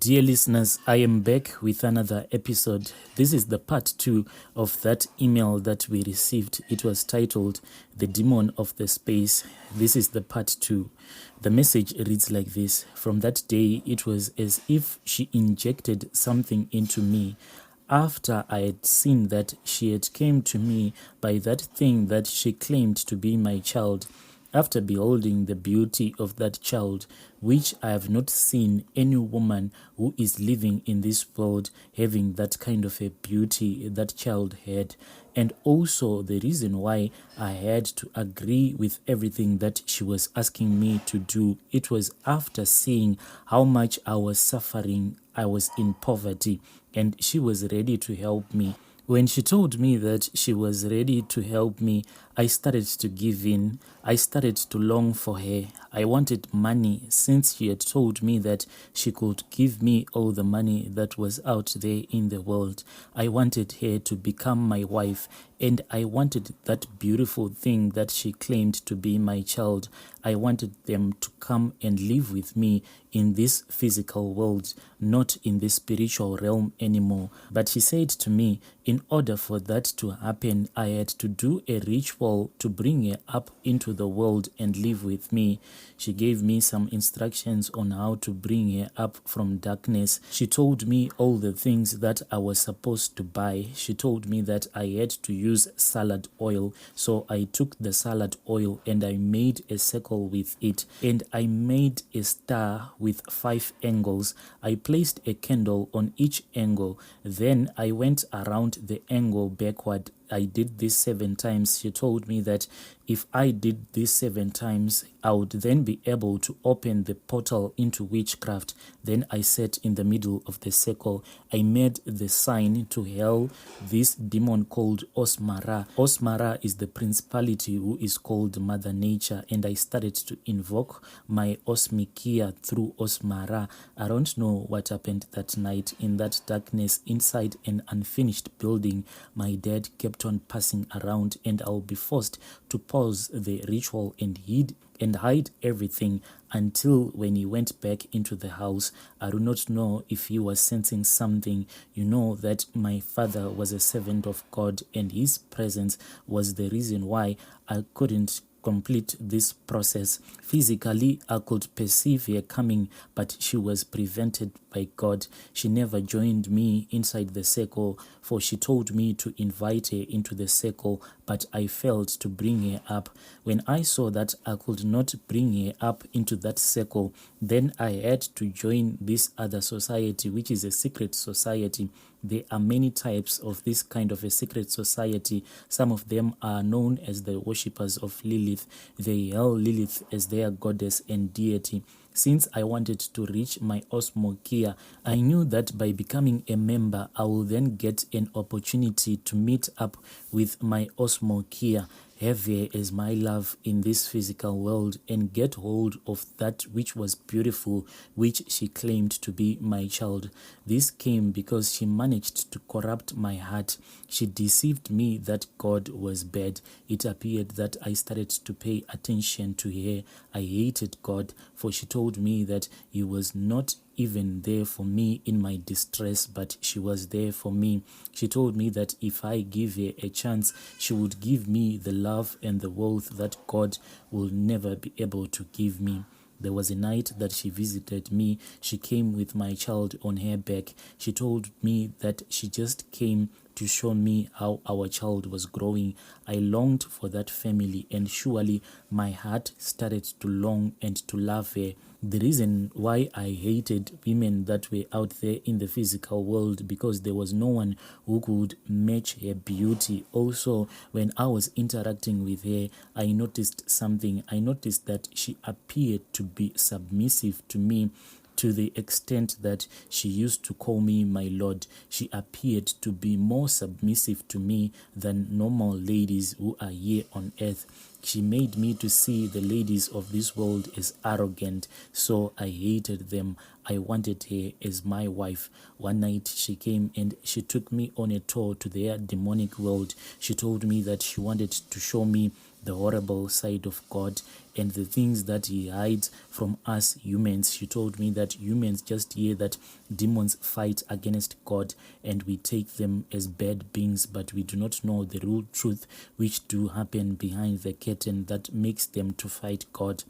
Dear listeners, I am back with another episode. This is the part 2 of that email that we received. It was titled The Demon of the Space. This is the part 2. The message reads like this. From that day, it was as if she injected something into me. After I had seen that she had came to me by that thing that she claimed to be my child, after beholding the beauty of that child, which I have not seen any woman who is living in this world having that kind of a beauty that child had, and also the reason why I had to agree with everything that she was asking me to do, it was after seeing how much I was suffering, I was in poverty, and she was ready to help me. When she told me that she was ready to help me, I started to give in. I started to long for her. I wanted money since she had told me that she could give me all the money that was out there in the world. I wanted her to become my wife, and I wanted that beautiful thing that she claimed to be my child. I wanted them to come and live with me in this physical world, not in the spiritual realm anymore. But she said to me, in order for that to happen, I had to do a ritual to bring her up into the world and live with me. She gave me some instructions on how to bring her up from darkness. She told me all the things that I was supposed to buy. She told me that I had to use salad oil. So I took the salad oil and I made a circle with it. And I made a star with 5 angles. I placed a candle on each angle. Then I went around the angle backward. I did this 7 times. She told me that if I did this 7 times, I would then be able to open the portal into witchcraft. Then I sat in the middle of the circle. I made the sign to hell this demon called Osmokiah. Osmokiah is the principality who is called Mother Nature, and I started to invoke my Osmokiah through Osmokiah. I don't know what happened that night in that darkness inside an unfinished building. My dad kept on passing around, and I'll be forced to pause the ritual and hide everything until when he went back into the house. I do not know if he was sensing something. You know that my father was a servant of God, and his presence was the reason why I couldn't complete this process. Physically, I could perceive her coming, but she was prevented by God. She never joined me inside the circle, for she told me to invite her into the circle, but I failed to bring her up. When I saw that I could not bring her up into that circle, then I had to join this other society, which is a secret society. There are many types of this kind of a secret society. Some of them are known as the worshippers of Lilith. They hail Lilith as their goddess and deity. Since I wanted to reach my Osmokiah, I knew that by becoming a member, I will then get an opportunity to meet up with my Osmokiah, have her as my love in this physical world, and get hold of that which was beautiful, which she claimed to be my child. This came because she managed to corrupt my heart. She deceived me that God was bad. It appeared that I started to pay attention to her. I hated God, for she told me that he was not even there for me in my distress, but she was there for me. She told me that if I give her a chance, she would give me the love and the wealth that God will never be able to give me. There was a night that she visited me. She came with my child on her back. She told me that she just came to show me how our child was growing. I longed for that family, and surely my heart started to long and to love her. The reason why I hated women that were out there in the physical world, because there was no one who could match her beauty. Also, when I was interacting with her, I noticed something. I noticed that she appeared to be submissive to me, to the extent that she used to call me my lord. She appeared to be more submissive to me than normal ladies who are here on earth. She made me to see the ladies of this world as arrogant, so I hated them. I wanted her as my wife. One night she came and she took me on a tour to their demonic world. She told me that she wanted to show me the horrible side of God and the things that he hides from us humans. She told me that humans just hear that demons fight against God and we take them as bad beings, but we do not know the real truth which do happen behind the curtain that makes them to fight God.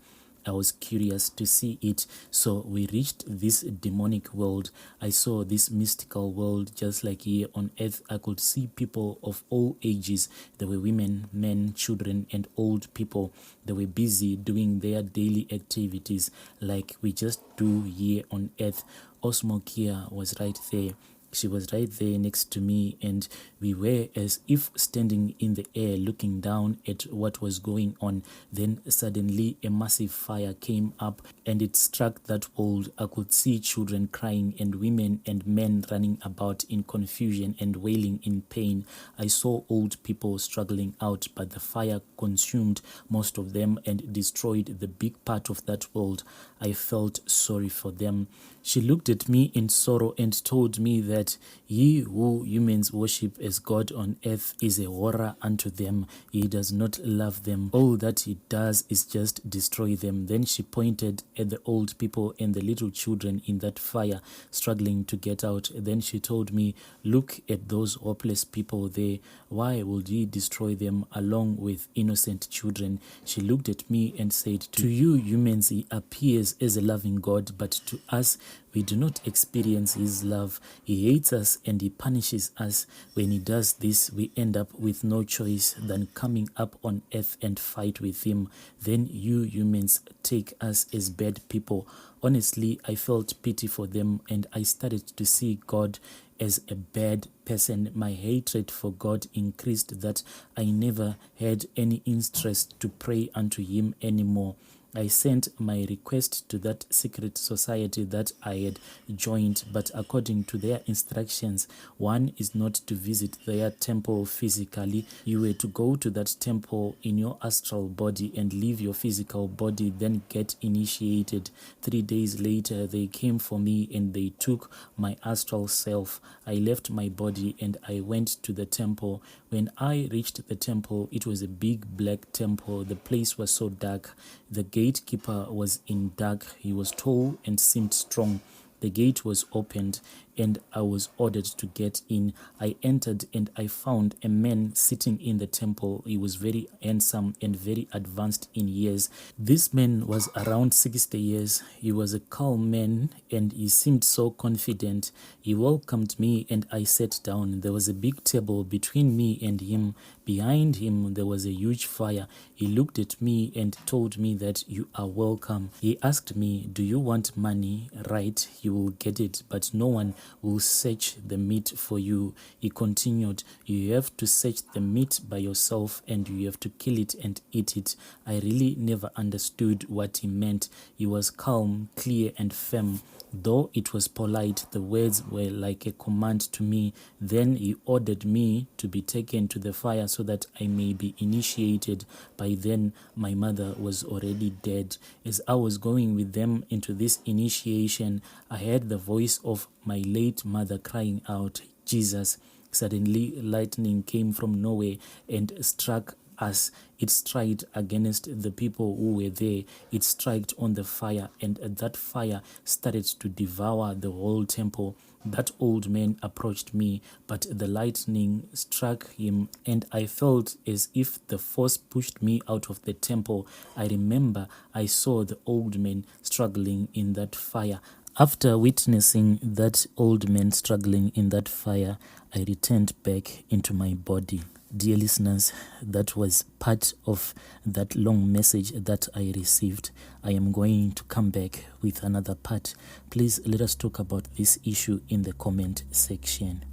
I was curious to see it, so we reached this demonic world. I saw this mystical world just like here on earth. I could see people of all ages. There were women, men, children, and old people. They were busy doing their daily activities like we just do here on earth. Osmokiah was right there. She was right there next to me, and we were as if standing in the air looking down at what was going on. Then suddenly a massive fire came up and it struck that world. I could see children crying and women and men running about in confusion and wailing in pain. I saw old people struggling out, but the fire consumed most of them and destroyed the big part of that world. I felt sorry for them. She looked at me in sorrow and told me that he who humans worship as God on earth is a horror unto them. He does not love them. All that he does is just destroy them. Then she pointed at the old people and the little children in that fire struggling to get out. Then she told me, look at those hopeless people there. Why would he destroy them along with innocent children? She looked at me and said, to you humans he appears as a loving God, but to us we do not experience his love. He hates us and he punishes us. When he does this, we end up with no choice than coming up on earth and fight with him. Then you humans take us as bad people. Honestly, I felt pity for them and I started to see God as a bad person. My hatred for God increased that I never had any interest to pray unto him anymore. I sent my request to that secret society that I had joined, but according to their instructions, one is not to visit their temple physically. You were to go to that temple in your astral body and leave your physical body, then get initiated. 3 days later, they came for me and they took my astral self. I left my body and I went to the temple. When I reached the temple, it was a big black temple. The place was so dark. The gatekeeper was in dark. He was tall and seemed strong. The gate was opened and I was ordered to get in. I entered and I found a man sitting in the temple. He was very handsome and very advanced in years. This man was around 60 years. He was a calm man and he seemed so confident. He welcomed me and I sat down. There was a big table between me and him. Behind him there was a huge fire. He looked at me and told me that you are welcome. He asked me, do you want money? Right, you will get it, but no one will search the meat for you. He continued, you have to search the meat by yourself and you have to kill it and eat it. I really never understood what he meant. He was calm, clear and firm. Though it was polite, the words were like a command to me. Then he ordered me to be taken to the fire so that I may be initiated. By then, my mother was already dead. As I was going with them into this initiation, I heard the voice of my late mother crying out, Jesus. Suddenly, lightning came from nowhere and struck us. It struck against the people who were there. It struck on the fire, and that fire started to devour the whole temple. That old man approached me, but the lightning struck him, and I felt as if the force pushed me out of the temple. I remember I saw the old man struggling in that fire. After witnessing that old man struggling in that fire, I returned back into my body. Dear listeners, that was part of that long message that I received. I am going to come back with another part. Please let us talk about this issue in the comment section.